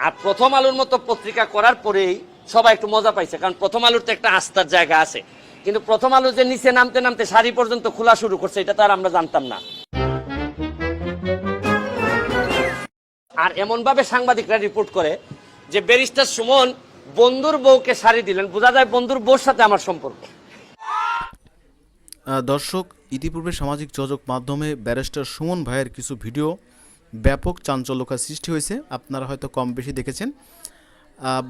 আর প্রথম আলোর মতো পত্রিকা করার পরেই সবাই একটু মজা পাইছে, কারণ প্রথম আলোর তো একটা আস্থার জায়গা আছে। কিন্তু প্রথম আলো যে নিচে নামতে নামতে শাড়ি পর্যন্ত খোলা শুরু করছে, এটা তো আর আমরা জানতাম না। আর এমন ভাবে সাংবাদিকরা রিপোর্ট করে যে ব্যারিস্টার সুমন বন্ধুর বউকে শাড়ি দিলেন, বোঝা যায় বন্ধুর বউর সাথে আমার সম্পর্ক। দর্শক, ইতিপূর্বে সামাজিক যোগাযোগ মাধ্যমে ব্যারিস্টার সুমন ভাইয়ের কিছু ভিডিও ব্যাপক চাঞ্চল্যকর সৃষ্টি হয়েছে, আপনারা হয়তো কম বেশি দেখেছেন।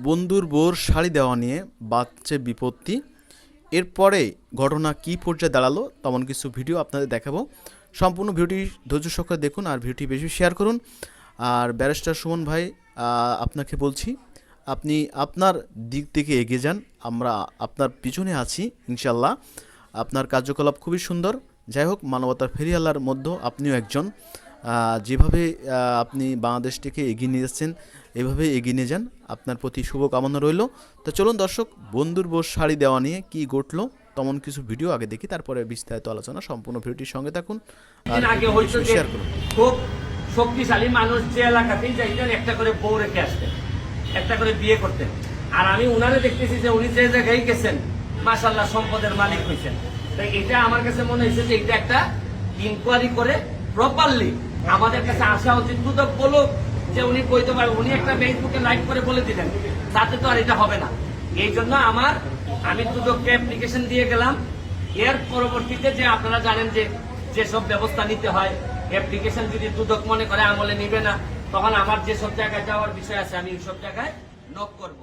বন্ধুর বউর শাড়ি দেওয়া নিয়ে বাচ্চা বিপত্তি, এরপরে ঘটনা কী পর্যায়ে দাঁড়ালো তেমন কিছু ভিডিও আপনাদের দেখাবো। সম্পূর্ণ ভিডিওটি ধৈর্য সহকারে দেখুন আর ভিডিওটি বেশি শেয়ার করুন। আর ব্যারিস্টার সুমন ভাই, আপনাকে বলছি, আপনি আপনার দিক থেকে এগিয়ে যান, আমরা আপনার পিছনে আছি ইনশাল্লাহ। আপনার কার্যকলাপ খুবই সুন্দর। যাই হোক, মানবতার ফেরিওয়ালার মধ্যে আপনিও একজন। যেভাবে আপনি বাংলাদেশটিকে এগিয়ে নিয়ে যাচ্ছেন, এভাবে এগিয়ে নিয়ে যান, আপনার প্রতি শুভকামনা রইল। তো চলুন দর্শক, বন্ধুর বউ শাড়ি দেওয়া নিয়ে কী ঘটলো তেমন কিছু ভিডিও আগে দেখি, তারপরে বিস্তারিত আলোচনা। সম্পূর্ণ ভিডিওটির সঙ্গে থাকুন আর শেয়ার করুন। খুব শক্তিশালী মানুষ যে এলাকাতেই যাইতেন একটা করে বউ রেখে আসতেন, একটা করে বিয়ে করতেন। আর আমি উনারে দেখতেছি যে উনি যে জায়গায় গেছেন মাশাআল্লাহ সম্পদের মালিক হয়েছেন। তাই এটা আমার কাছে মনে হয়েছে যে এটা একটা ইনকোয়ারি করে প্রপারলি আমাদের কাছে আসা উচিত। দুদক বলুক যে উনি কইতে পারবেন, উনি একটা ফেসবুকে লাইভ করে বলে দিলেন, তাতে তো আর এটা হবে না। এই জন্য আমি দুদককে অ্যাপ্লিকেশন দিয়ে গেলাম। এর পরবর্তীতে যে আপনারা জানেন যে যেসব ব্যবস্থা নিতে হয়, অ্যাপ্লিকেশন যদি দুদক মনে করে আমলে নিবে না, তখন আমার যেসব জায়গায় যাওয়ার বিষয় আছে আমি সব জায়গায় নক করবো।